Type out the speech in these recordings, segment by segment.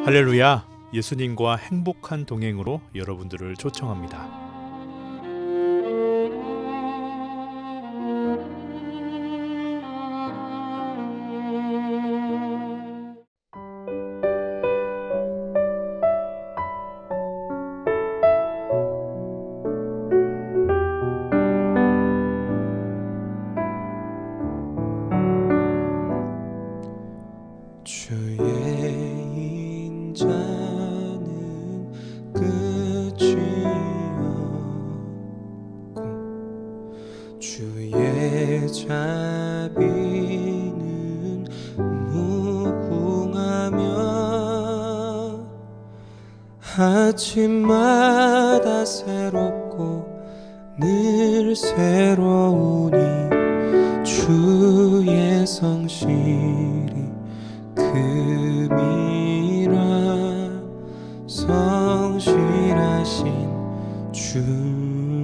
할렐루야! 예수님과 행복한 동행으로 여러분들을 초청합니다. 주의 인자는 끝이 없고 주의 자비는 무궁하며 아침마다 새롭고 늘 새로우니 주의 성실이 금이라 성실하신 주님.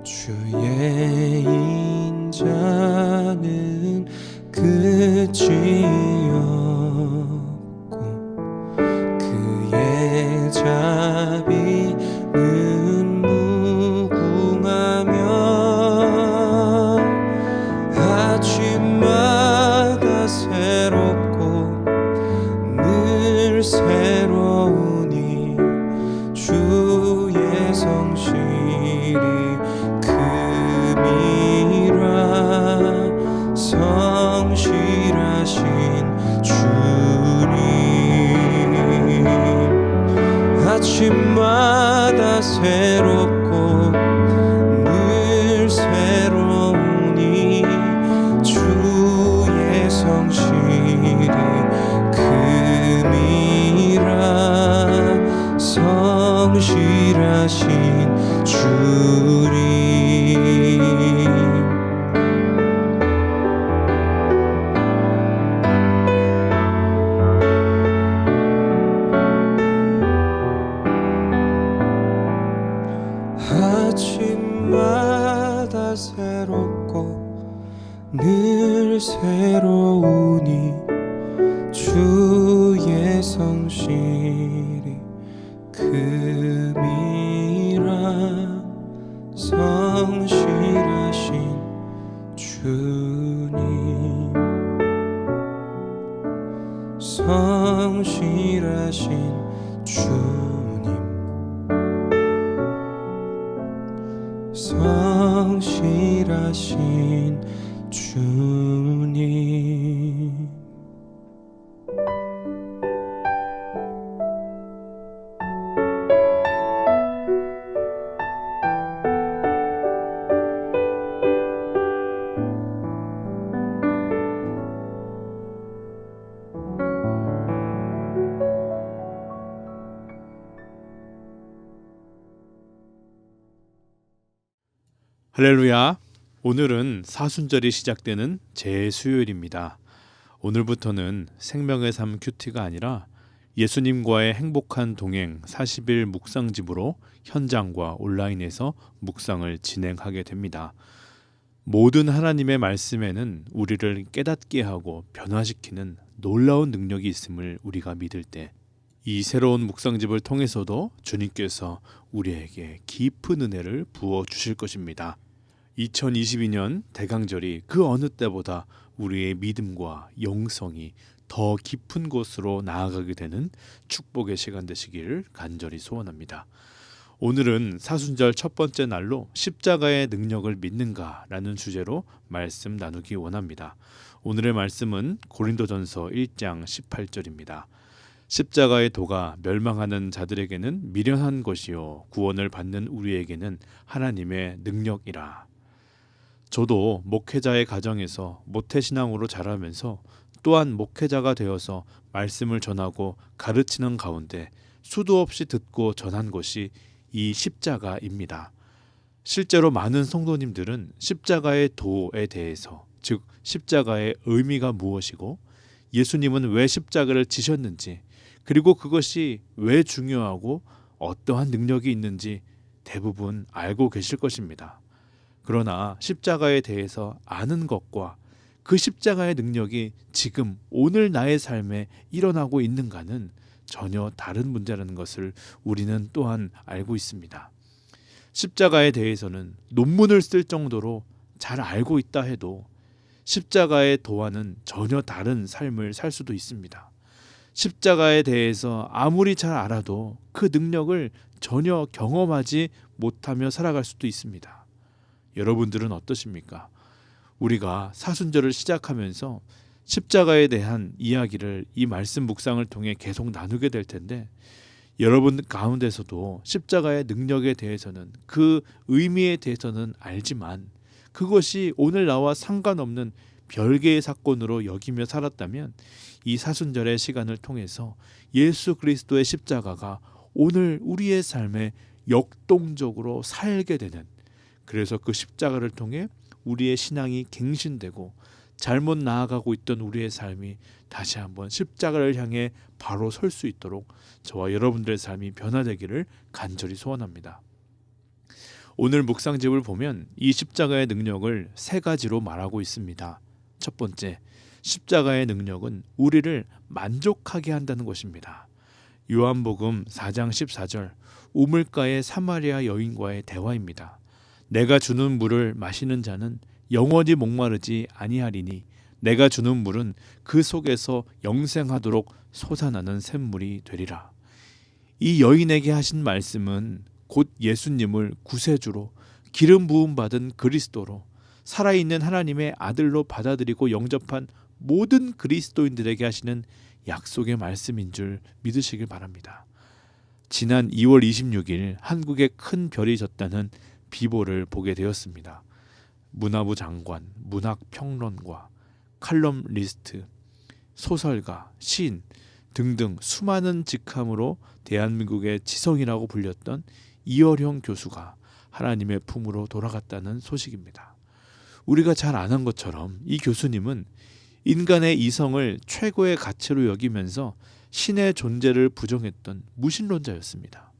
주의 인자는 끝이 없고 그의 자비는 무궁하며 아침마다 새롭고 늘 새로우니 주의 성실이 금이라 성실하신 주님. 아침마다 새롭고 늘 새로우니 주의 성실이 금이라 성실하신 주님. 아침마다 새롭고 늘 새로우니 주의 성실이 금이라 성실하신 주님. 성실하신 주님. 성실하신 주님. 할렐루야! 오늘은 사순절이 시작되는 재수요일입니다. 오늘부터는 생명의 삶 큐티가 아니라 예수님과의 행복한 동행 40일 묵상집으로 현장과 온라인에서 묵상을 진행하게 됩니다. 모든 하나님의 말씀에는 우리를 깨닫게 하고 변화시키는 놀라운 능력이 있음을 우리가 믿을 때 이 새로운 묵상집을 통해서도 주님께서 우리에게 깊은 은혜를 부어주실 것입니다. 2022년 대강절이 그 어느 때보다 우리의 믿음과 영성이 더 깊은 곳으로 나아가게 되는 축복의 시간 되시기를 간절히 소원합니다. 오늘은 사순절 첫 번째 날로 십자가의 능력을 믿는가라는 주제로 말씀 나누기 원합니다. 오늘의 말씀은 고린도전서 1장 18절입니다. 십자가의 도가 멸망하는 자들에게는 미련한 것이요 구원을 받는 우리에게는 하나님의 능력이라. 저도 목회자의 가정에서 모태신앙으로 자라면서 또한 목회자가 되어서 말씀을 전하고 가르치는 가운데 수도 없이 듣고 전한 것이 이 십자가입니다. 실제로 많은 성도님들은 십자가의 도에 대해서, 즉 십자가의 의미가 무엇이고 예수님은 왜 십자가를 지셨는지, 그리고 그것이 왜 중요하고 어떠한 능력이 있는지 대부분 알고 계실 것입니다. 그러나 십자가에 대해서 아는 것과 그 십자가의 능력이 지금 오늘 나의 삶에 일어나고 있는가는 전혀 다른 문제라는 것을 우리는 또한 알고 있습니다. 십자가에 대해서는 논문을 쓸 정도로 잘 알고 있다 해도 십자가의 도와는 전혀 다른 삶을 살 수도 있습니다. 십자가에 대해서 아무리 잘 알아도 그 능력을 전혀 경험하지 못하며 살아갈 수도 있습니다. 여러분들은 어떠십니까? 우리가 사순절을 시작하면서 십자가에 대한 이야기를 이 말씀 묵상을 통해 계속 나누게 될 텐데, 여러분 가운데서도 십자가의 능력에 대해서는, 그 의미에 대해서는 알지만 그것이 오늘 나와 상관없는 별개의 사건으로 여기며 살았다면 이 사순절의 시간을 통해서 예수 그리스도의 십자가가 오늘 우리의 삶에 역동적으로 살게 되는, 그래서 그 십자가를 통해 우리의 신앙이 갱신되고 잘못 나아가고 있던 우리의 삶이 다시 한번 십자가를 향해 바로 설 수 있도록 저와 여러분들의 삶이 변화되기를 간절히 소원합니다. 오늘 묵상집을 보면 이 십자가의 능력을 세 가지로 말하고 있습니다. 첫 번째, 십자가의 능력은 우리를 만족하게 한다는 것입니다. 요한복음 4장 14절, 우물가의 사마리아 여인과의 대화입니다. 내가 주는 물을 마시는 자는 영원히 목마르지 아니하리니 내가 주는 물은 그 속에서 영생하도록 솟아나는 샘물이 되리라. 이 여인에게 하신 말씀은 곧 예수님을 구세주로, 기름 부음 받은 그리스도로, 살아있는 하나님의 아들로 받아들이고 영접한 모든 그리스도인들에게 하시는 약속의 말씀인 줄 믿으시길 바랍니다. 지난 2월 26일 한국에 큰 별이 졌다는 비보를 보게 되었습니다. 문화부 장관, 문학평론가, 칼럼리스트, 소설가, 시인 등등 수많은 직함으로 대한민국의 지성이라고 불렸던 이어령 교수가 하나님의 품으로 돌아갔다는 소식입니다. 우리가 잘 아는 것처럼 이 교수님은 인간의 이성을 최고의 가치로 여기면서 신의 존재를 부정했던 무신론자였습니다.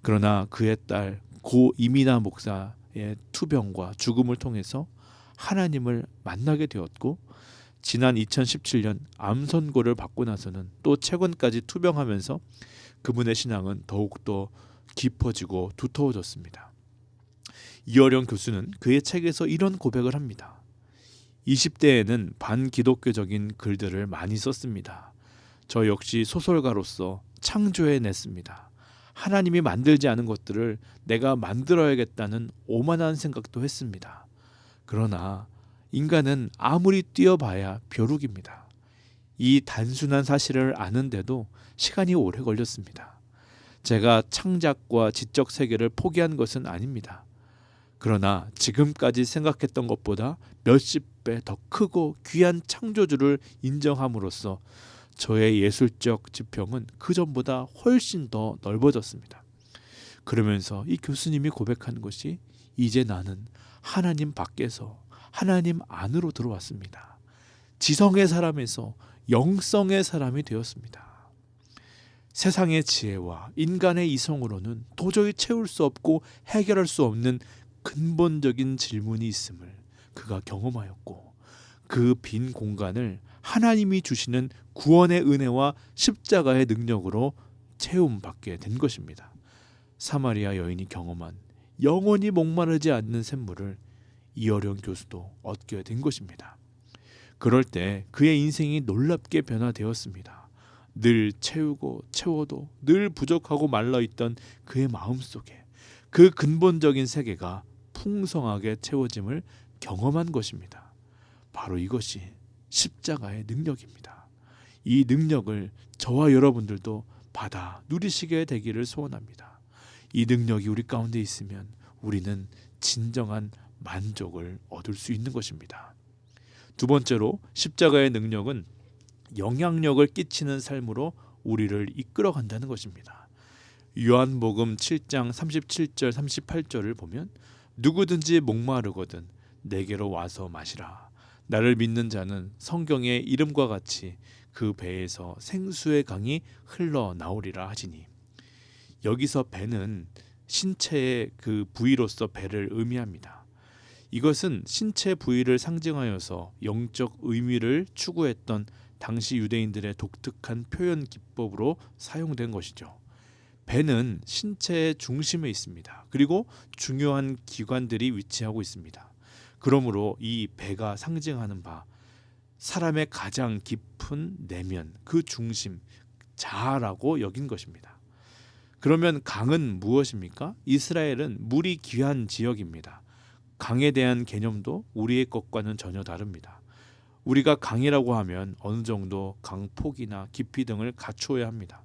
그러나 그의 딸 고 이민아 목사의 투병과 죽음을 통해서 하나님을 만나게 되었고, 지난 2017년 암 선고를 받고 나서는 또 최근까지 투병하면서 그분의 신앙은 더욱더 깊어지고 두터워졌습니다. 이어령 교수는 그의 책에서 이런 고백을 합니다. 20대에는 반기독교적인 글들을 많이 썼습니다. 저 역시 소설가로서 창조해냈습니다. 하나님이 만들지 않은 것들을 내가 만들어야겠다는 오만한 생각도 했습니다. 그러나 인간은 아무리 뛰어봐야 벼룩입니다. 이 단순한 사실을 아는데도 시간이 오래 걸렸습니다. 제가 창작과 지적 세계를 포기한 것은 아닙니다. 그러나 지금까지 생각했던 것보다 몇십 배 더 크고 귀한 창조주를 인정함으로써 저의 예술적 지평은 그전보다 훨씬 더 넓어졌습니다. 그러면서 이 교수님이 고백하는 것이, 이제 나는 하나님 밖에서 하나님 안으로 들어왔습니다. 지성의 사람에서 영성의 사람이 되었습니다. 세상의 지혜와 인간의 이성으로는 도저히 채울 수 없고 해결할 수 없는 근본적인 질문이 있음을 그가 경험하였고, 그 빈 공간을 하나님이 주시는 구원의 은혜와 십자가의 능력으로 채움받게 된 것입니다. 사마리아 여인이 경험한 영원히 목마르지 않는 샘물을 이어령 교수도 얻게 된 것입니다. 그럴 때 그의 인생이 놀랍게 변화되었습니다. 늘 채우고 채워도 늘 부족하고 말라있던 그의 마음속에 그 근본적인 세계가 풍성하게 채워짐을 경험한 것입니다. 바로 이것이 십자가의 능력입니다. 이 능력을 저와 여러분들도 받아 누리시게 되기를 소원합니다. 이 능력이 우리 가운데 있으면 우리는 진정한 만족을 얻을 수 있는 것입니다. 두 번째로 십자가의 능력은 영향력을 끼치는 삶으로 우리를 이끌어 간다는 것입니다. 요한복음 7장 37절 38절을 보면 누구든지 목마르거든 내게로 와서 마시라. 나를 믿는 자는 성경의 이름과 같이 그 배에서 생수의 강이 흘러나오리라 하시니, 여기서 배는 신체의 그 부위로서 배를 의미합니다. 이것은 신체 부위를 상징하여서 영적 의미를 추구했던 당시 유대인들의 독특한 표현 기법으로 사용된 것이죠. 배는 신체의 중심에 있습니다. 그리고 중요한 기관들이 위치하고 있습니다. 그러므로 이 배가 상징하는 바 사람의 가장 깊은 내면, 그 중심, 자아라고 여긴 것입니다. 그러면 강은 무엇입니까? 이스라엘은 물이 귀한 지역입니다. 강에 대한 개념도 우리의 것과는 전혀 다릅니다. 우리가 강이라고 하면 어느 정도 강폭이나 깊이 등을 갖추어야 합니다.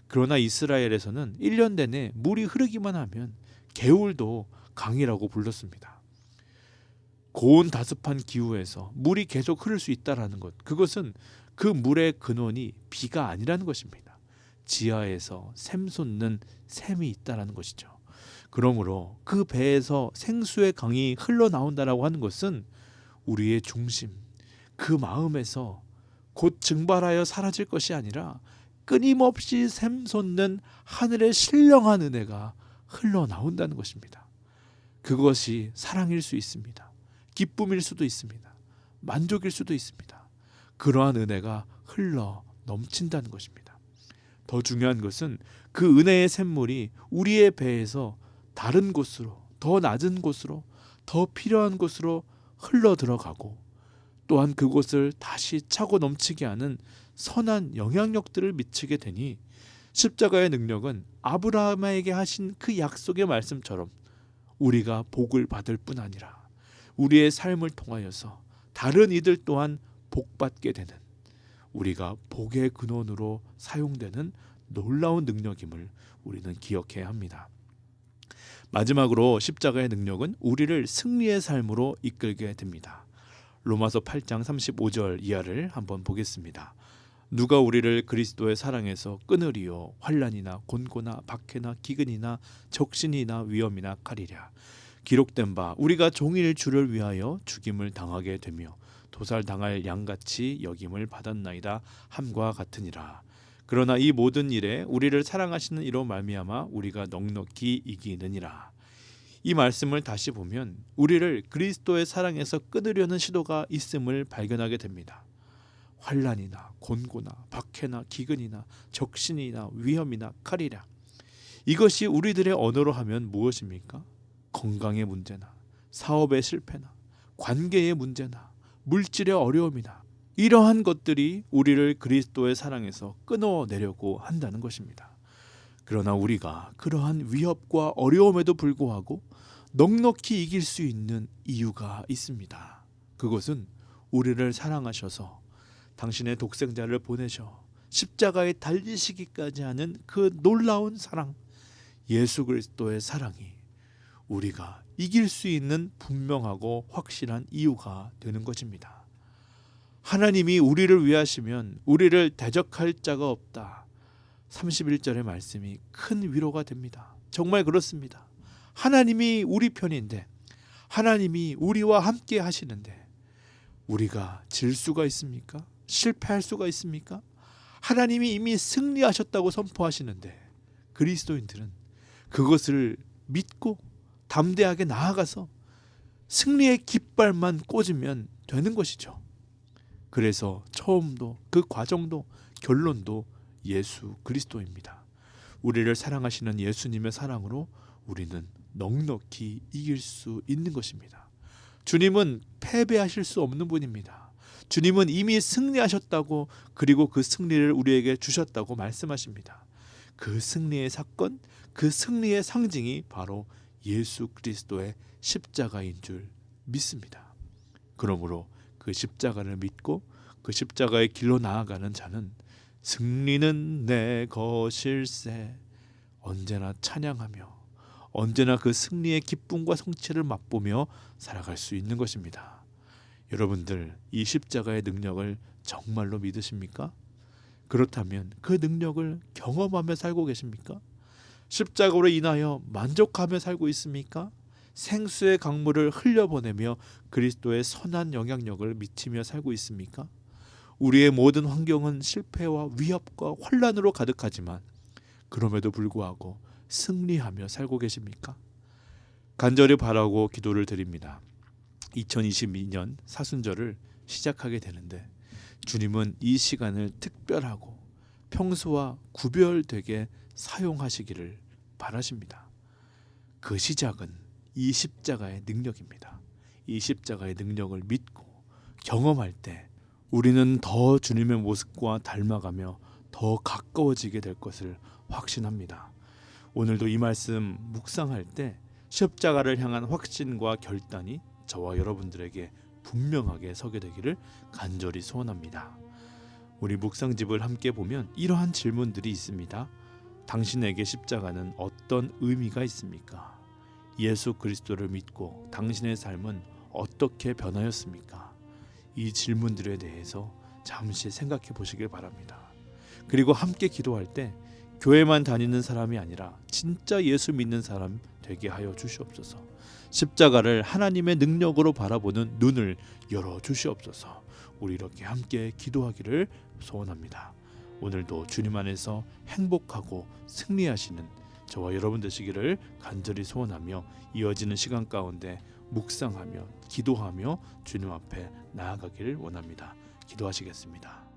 그러나 이스라엘에서는 1년 내내 물이 흐르기만 하면 개울도 강이라고 불렀습니다. 고온다습한 기후에서 물이 계속 흐를 수 있다는 것, 그것은 그 물의 근원이 비가 아니라는 것입니다. 지하에서 샘솟는 샘이 있다는 것이죠. 그러므로 그 배에서 생수의 강이 흘러나온다라고 하는 것은 우리의 중심, 그 마음에서 곧 증발하여 사라질 것이 아니라 끊임없이 샘솟는 하늘의 신령한 은혜가 흘러나온다는 것입니다. 그것이 사랑일 수 있습니다. 기쁨일 수도 있습니다. 만족일 수도 있습니다. 그러한 은혜가 흘러 넘친다는 것입니다. 더 중요한 것은 그 은혜의 샘물이 우리의 배에서 다른 곳으로, 더 낮은 곳으로, 더 필요한 곳으로 흘러 들어가고, 또한 그곳을 다시 차고 넘치게 하는 선한 영향력들을 미치게 되니, 십자가의 능력은 아브라함에게 하신 그 약속의 말씀처럼 우리가 복을 받을 뿐 아니라 우리의 삶을 통하여서 다른 이들 또한 복받게 되는, 우리가 복의 근원으로 사용되는 놀라운 능력임을 우리는 기억해야 합니다. 마지막으로 십자가의 능력은 우리를 승리의 삶으로 이끌게 됩니다. 로마서 8장 35절 이하를 한번 보겠습니다. 누가 우리를 그리스도의 사랑에서 끊으리요? 환난이나 곤고나 박해나 기근이나 적신이나 위험이나 칼이랴. 기록된 바 우리가 종일 주를 위하여 죽임을 당하게 되며 도살당할 양같이 여김을 받았나이다 함과 같으니라. 그러나 이 모든 일에 우리를 사랑하시는 이로 말미암아 우리가 넉넉히 이기느니라. 이 말씀을 다시 보면 우리를 그리스도의 사랑에서 끊으려는 시도가 있음을 발견하게 됩니다. 환난이나 곤고나 박해나 기근이나 적신이나 위험이나 칼이라. 이것이 우리들의 언어로 하면 무엇입니까? 건강의 문제나 사업의 실패나 관계의 문제나 물질의 어려움이나 이러한 것들이 우리를 그리스도의 사랑에서 끊어내려고 한다는 것입니다. 그러나 우리가 그러한 위협과 어려움에도 불구하고 넉넉히 이길 수 있는 이유가 있습니다. 그것은 우리를 사랑하셔서 당신의 독생자를 보내셔 십자가에 달리시기까지 하는 그 놀라운 사랑, 예수 그리스도의 사랑이 우리가 이길 수 있는 분명하고 확실한 이유가 되는 것입니다. 하나님이 우리를 위하시면 우리를 대적할 자가 없다. 31절의 말씀이 큰 위로가 됩니다. 정말 그렇습니다. 하나님이 우리 편인데, 하나님이 우리와 함께 하시는데 우리가 질 수가 있습니까? 실패할 수가 있습니까? 하나님이 이미 승리하셨다고 선포하시는데 그리스도인들은 그것을 믿고 담대하게 나아가서 승리의 깃발만 꽂으면 되는 것이죠. 그래서 처음도 그 과정도 결론도 예수 그리스도입니다. 우리를 사랑하시는 예수님의 사랑으로 우리는 넉넉히 이길 수 있는 것입니다. 주님은 패배하실 수 없는 분입니다. 주님은 이미 승리하셨다고, 그리고 그 승리를 우리에게 주셨다고 말씀하십니다. 그 승리의 사건, 그 승리의 상징이 바로 예수 그리스도의 십자가인 줄 믿습니다. 그러므로 그 십자가를 믿고 그 십자가의 길로 나아가는 자는 승리는 내 것일세 언제나 찬양하며 언제나 그 승리의 기쁨과 성취를 맛보며 살아갈 수 있는 것입니다. 여러분들, 이 십자가의 능력을 정말로 믿으십니까? 그렇다면 그 능력을 경험하며 살고 계십니까? 십자가로 인하여 만족하며 살고 있습니까? 생수의 강물을 흘려보내며 그리스도의 선한 영향력을 미치며 살고 있습니까? 우리의 모든 환경은 실패와 위협과 혼란으로 가득하지만 그럼에도 불구하고 승리하며 살고 계십니까? 간절히 바라고 기도를 드립니다. 2022년 사순절을 시작하게 되는데 주님은 이 시간을 특별하고 평소와 구별되게 사용하시기를 바라십니다. 그 시작은 이 십자가의 능력입니다. 이 십자가의 능력을 믿고 경험할 때 우리는 더 주님의 모습과 닮아가며 더 가까워지게 될 것을 확신합니다. 오늘도 이 말씀 묵상할 때 십자가를 향한 확신과 결단이 저와 여러분들에게 분명하게 서게 되기를 간절히 소원합니다. 우리 묵상집을 함께 보면 이러한 질문들이 있습니다. 당신에게 십자가는 어떤 의미가 있습니까? 예수 그리스도를 믿고 당신의 삶은 어떻게 변하였습니까? 이 질문들에 대해서 잠시 생각해 보시길 바랍니다. 그리고 함께 기도할 때 교회만 다니는 사람이 아니라 진짜 예수 믿는 사람 되게 하여 주시옵소서. 십자가를 하나님의 능력으로 바라보는 눈을 열어 주시옵소서. 우리 이렇게 함께 기도하기를 소원합니다. 오늘도 주님 안에서 행복하고 승리하시는 저와 여러분 되시기를 간절히 소원하며 이어지는 시간 가운데 묵상하며 기도하며 주님 앞에 나아가기를 원합니다. 기도하시겠습니다.